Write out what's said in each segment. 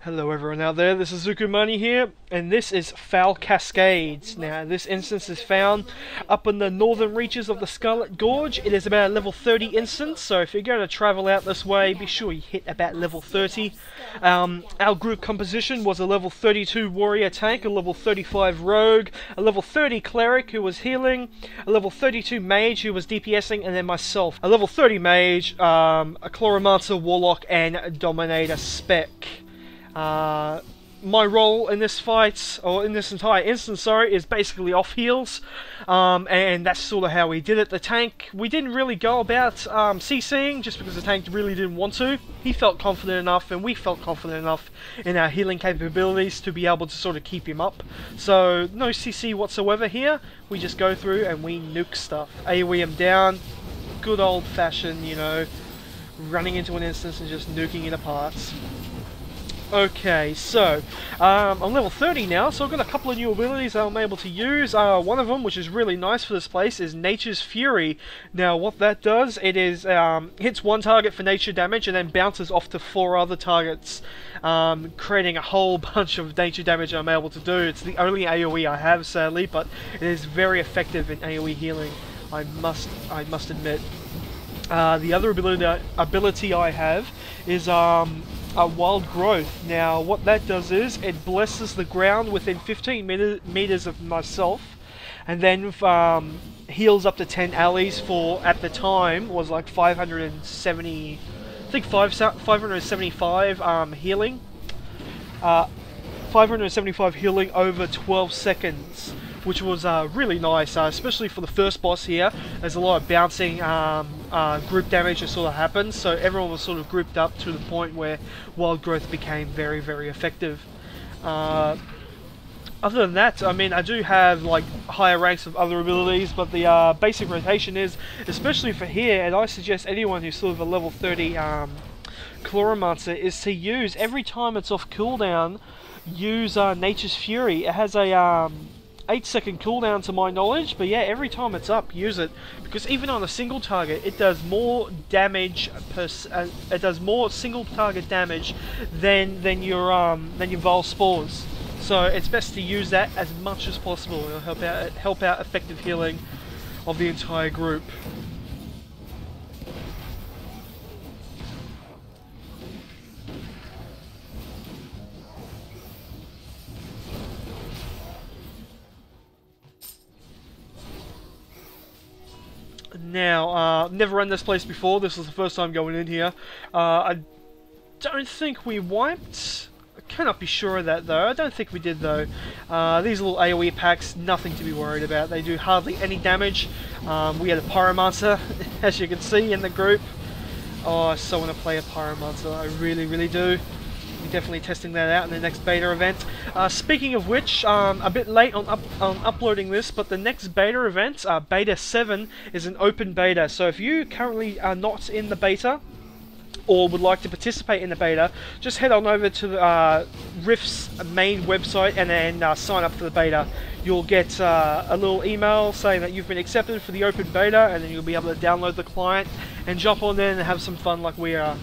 Hello everyone out there, this is Zukumani here, and this is Foul Cascades. Now, this instance is found up in the northern reaches of the Scarlet Gorge. It is about a level 30 instance, so if you're going to travel out this way, be sure you hit about level 30. Our group composition was a level 32 warrior tank, a level 35 rogue, a level 30 cleric who was healing, a level 32 mage who was DPSing, and then myself, a level 30 mage, a Chloromancer warlock, and Dominator spec. My role in this fight, or in this entire instance, sorry, is basically off heals, and that's sort of how we did it. The tank, we didn't really go about CCing, just because the tank really didn't want to. He felt confident enough, and we felt confident enough in our healing capabilities to be able to sort of keep him up. So, no CC whatsoever here, we just go through and we nuke stuff. AoE him down, good old fashioned, you know, running into an instance and just nuking it apart. Okay, so I'm level 30 now, so I've got a couple of new abilities that I'm able to use. One of them, which is really nice for this place, is Nature's Fury. Now, what that does, it is hits one target for nature damage and then bounces off to 4 other targets, creating a whole bunch of nature damage I'm able to do. It's the only AoE I have, sadly, but it is very effective in AoE healing, I must admit. The other ability I have is a wild growth. Now what that does is it blesses the ground within 15 meters of myself, and then heals up to 10 alleys for, at the time, was like 570, I think 575 healing. 575 healing over 12 seconds, which was really nice, especially for the first boss here. There's a lot of bouncing group damage that sort of happens, so everyone was sort of grouped up to the point where wild growth became very, very effective. Other than that, I mean, I do have like higher ranks of other abilities, but the basic rotation is, especially for here, and I suggest anyone who's sort of a level 30 Chloromancer, is to use, every time it's off cooldown, use Nature's Fury. It has a 8-second cooldown to my knowledge, but yeah, every time it's up, use it, because even on a single target, it does more damage it does more single target damage than your Vol spores. So it's best to use that as much as possible. It'll help out effective healing of the entire group. Now, never run this place before. This was the first time going in here. I don't think we wiped. I cannot be sure of that though. I don't think we did though. These little AoE packs, nothing to be worried about. They do hardly any damage. We had a Pyromancer, as you can see in the group. Oh, I so want to play a Pyromancer. I really, really do. We're definitely testing that out in the next beta event. Speaking of which, a bit late on uploading this, but the next beta event, Beta 7, is an open beta. So if you currently are not in the beta, or would like to participate in the beta, just head on over to the Rift's main website and then sign up for the beta. You'll get a little email saying that you've been accepted for the open beta, and then you'll be able to download the client and jump on there and have some fun like we are.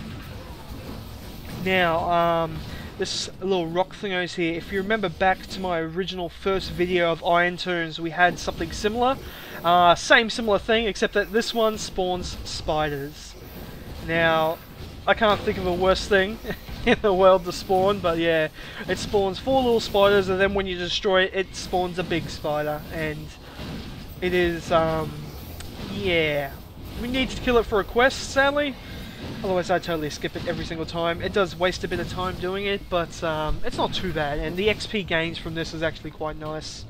Now, this little rock thingos here, if you remember back to my original first video of Iron Tombs, we had something similar. Similar thing, except that this one spawns spiders. Now, I can't think of a worse thing in the world to spawn, but yeah, it spawns 4 little spiders, and then when you destroy it, it spawns a big spider, and it is, yeah. We need to kill it for a quest, sadly. Otherwise I'd totally skip it every single time. It does waste a bit of time doing it, but it's not too bad, and the XP gains from this is actually quite nice.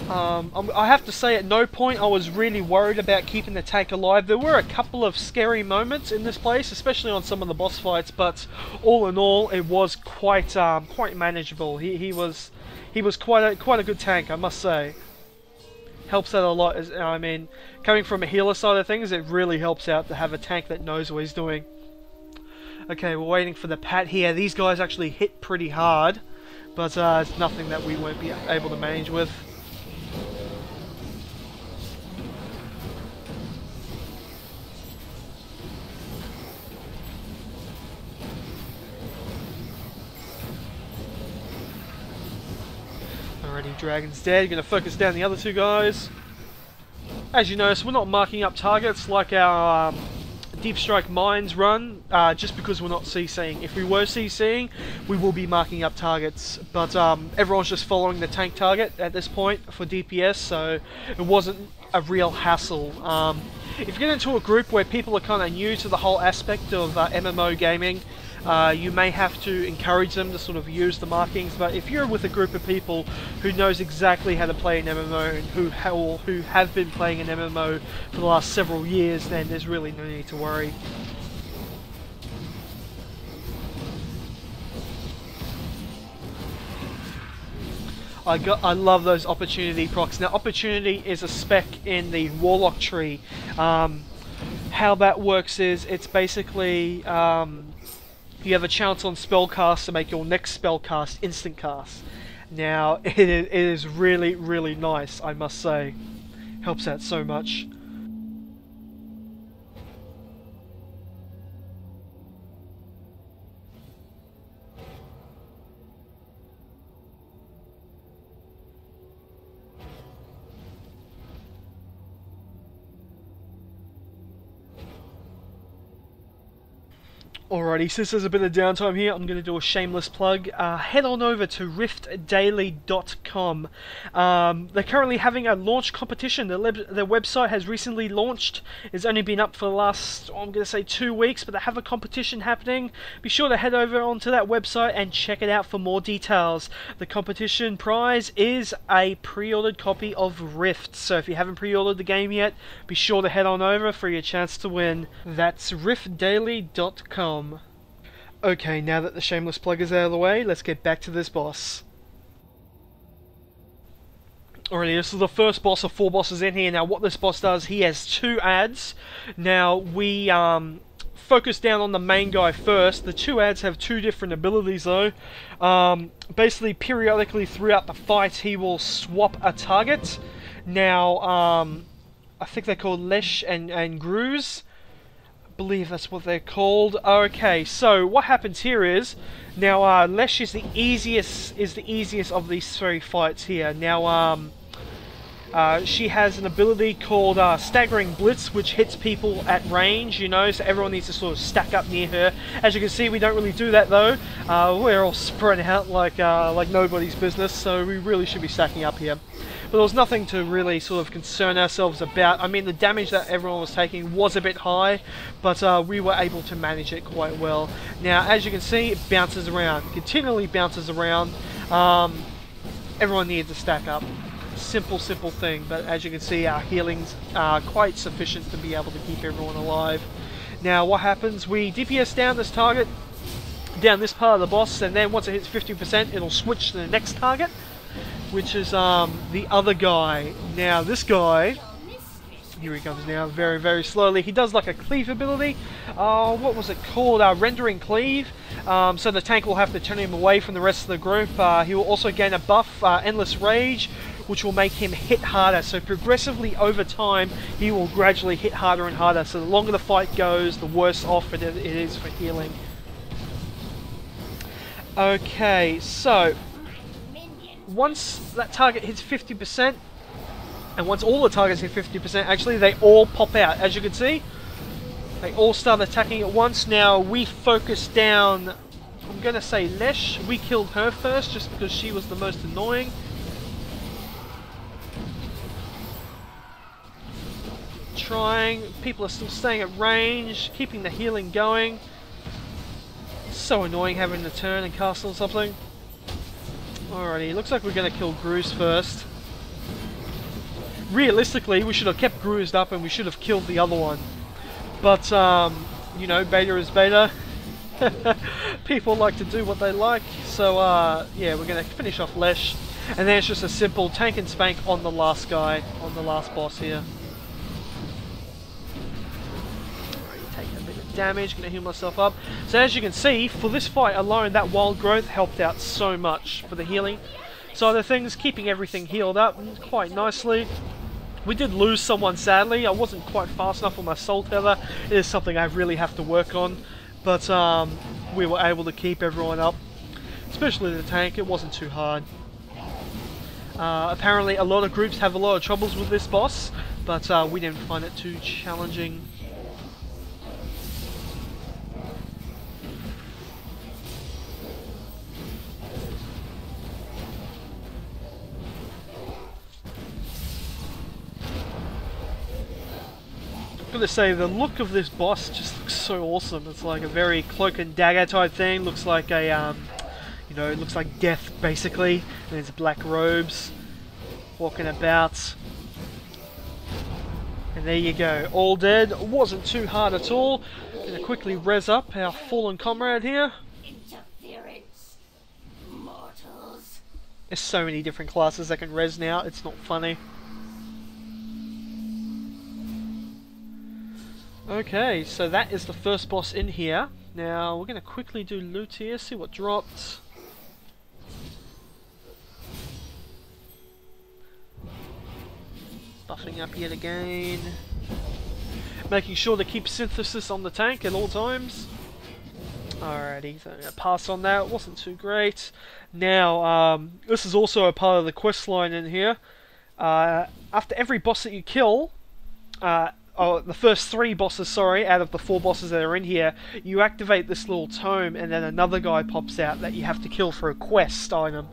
I have to say, at no point I was really worried about keeping the tank alive. There were a couple of scary moments in this place, especially on some of the boss fights, but all in all it was quite manageable. He was quite a good tank, I must say. Helps out a lot. I mean, coming from a healer side of things, it really helps out to have a tank that knows what he's doing. Okay, we're waiting for the pat here. These guys actually hit pretty hard, but it's nothing that we won't be able to manage with. Alrighty, Dragon's dead. Gonna focus down the other two guys. As you notice, we're not marking up targets like our Deep Strike Mines run, just because we're not CCing. If we were CCing, we will be marking up targets, but everyone's just following the tank target at this point for DPS, so it wasn't a real hassle. If you get into a group where people are kind of new to the whole aspect of MMO gaming, you may have to encourage them to sort of use the markings, but if you're with a group of people who knows exactly how to play an MMO and who have been playing an MMO for the last several years, then there's really no need to worry. I love those opportunity procs. Now, opportunity is a spec in the Warlock tree. How that works is it's basically you have a chance on spell cast to make your next spell cast instant cast. Now, it is really, really nice, I must say. Helps out so much. Alrighty, since there's a bit of downtime here, I'm going to do a shameless plug. Head on over to riftdaily.com. They're currently having a launch competition. Their website has recently launched. It's only been up for the last, I'm going to say 2 weeks, but they have a competition happening. Be sure to head over onto that website and check it out for more details. The competition prize is a pre-ordered copy of Rift. So if you haven't pre-ordered the game yet, be sure to head on over for your chance to win. That's riftdaily.com. Okay, now that the shameless plug is out of the way, let's get back to this boss. Alrighty, this is the first boss of 4 bosses in here. Now what this boss does, he has 2 adds. Now we focus down on the main guy first. The 2 adds have 2 different abilities though. Basically, periodically throughout the fight, he will swap a target. Now, I think they're called Lesh and Gruz. Believe that's what they're called. Okay, so what happens here is now Lesh is the easiest of these 3 fights here. Now she has an ability called Staggering Blitz, which hits people at range, you know, so everyone needs to sort of stack up near her. As you can see, we don't really do that though. We're all spread out like nobody's business, so we really should be stacking up here. But there was nothing to really sort of concern ourselves about. I mean, the damage that everyone was taking was a bit high, but we were able to manage it quite well. Now, as you can see, it bounces around, continually bounces around. Everyone needs to stack up. Simple thing, but as you can see, our healings are quite sufficient to be able to keep everyone alive. Now, what happens? We DPS down this target, down this part of the boss, and then once it hits 50%, it'll switch to the next target, which is the other guy. Now this guy, here he comes now, very, very slowly. He does like a cleave ability. What was it called? Rendering Cleave. So the tank will have to turn him away from the rest of the group. He will also gain a buff, Endless Rage, which will make him hit harder. So progressively over time, he will gradually hit harder and harder. So the longer the fight goes, the worse off it is for healing. Okay, so once that target hits 50%, and once all the targets hit 50%, actually, they all pop out. As you can see, they all start attacking at once. Now, we focus down, I'm going to say Lesh. We killed her first, just because she was the most annoying. People are still staying at range, keeping the healing going. So annoying having to turn and cast on something. Alrighty, looks like we're going to kill Gruz first. Realistically, we should have kept Gruz up and we should have killed the other one. But, you know, beta is beta. People like to do what they like. So, yeah, we're going to finish off Lesh. And then it's just a simple tank and spank on the last guy, on the last boss here. Damage, gonna heal myself up. So as you can see, for this fight alone, that wild growth helped out so much for the healing side of things, keeping everything healed up quite nicely. We did lose someone, sadly. I wasn't quite fast enough on my soul tether. It is something I really have to work on, but we were able to keep everyone up, especially the tank. It wasn't too hard. Apparently a lot of groups have a lot of troubles with this boss, but we didn't find it too challenging. I'm gonna say the look of this boss just looks so awesome. It's like a very cloak and dagger type thing. Looks like a you know, it looks like death basically. And there's black robes walking about. And there you go, all dead. Wasn't too hard at all. Gonna quickly res up our fallen comrade here. Interference, mortals. There's so many different classes that can res now. It's not funny. Okay, so that is the first boss in here. Now we're going to quickly do loot here, see what dropped. Buffing up yet again. Making sure to keep synthesis on the tank at all times. Alrighty, so I'm going to pass on that. It wasn't too great. Now, this is also a part of the quest line in here. After every boss that you kill, the first 3 bosses, sorry, out of the 4 bosses that are in here, you activate this little tome and then another guy pops out that you have to kill for a quest item.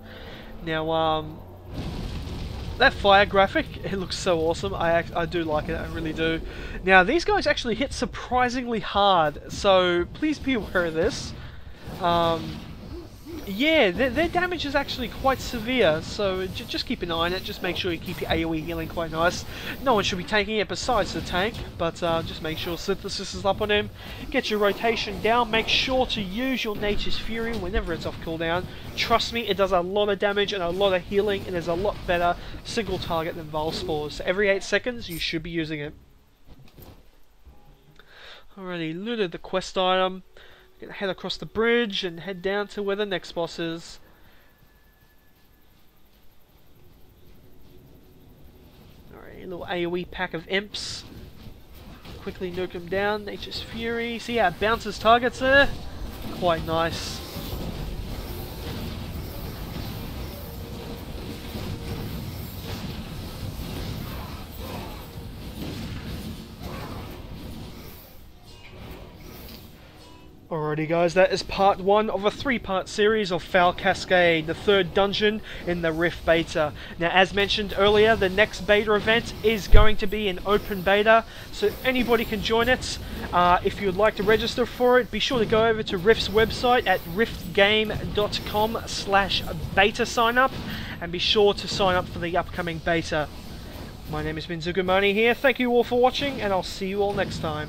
Now, that fire graphic, it looks so awesome. I do like it, I really do. Now, these guys actually hit surprisingly hard, so please be aware of this. Yeah, their damage is actually quite severe, so just keep an eye on it. Just make sure you keep your AoE healing quite nice. No one should be taking it besides the tank, but just make sure synthesis is up on him. Get your rotation down. Make sure to use your Nature's Fury whenever it's off cooldown. Trust me, it does a lot of damage and a lot of healing, and is a lot better single target than Valspores. So every 8 seconds, you should be using it. Alrighty, looted the quest item. Gonna head across the bridge and head down to where the next boss is. Alright, a little AoE pack of imps. Quickly nuke him down. Nature's Fury. See how it bounces targets there? Quite nice. Alrighty guys, that is part 1 of a 3-part series of Foul Cascade, the 3rd dungeon in the Rift beta. Now as mentioned earlier, the next beta event is going to be an open beta, so anybody can join it. If you would like to register for it, be sure to go over to Rift's website at riftgame.com/beta signup, and be sure to sign up for the upcoming beta. My name has been Zugumani here, thank you all for watching, and I'll see you all next time.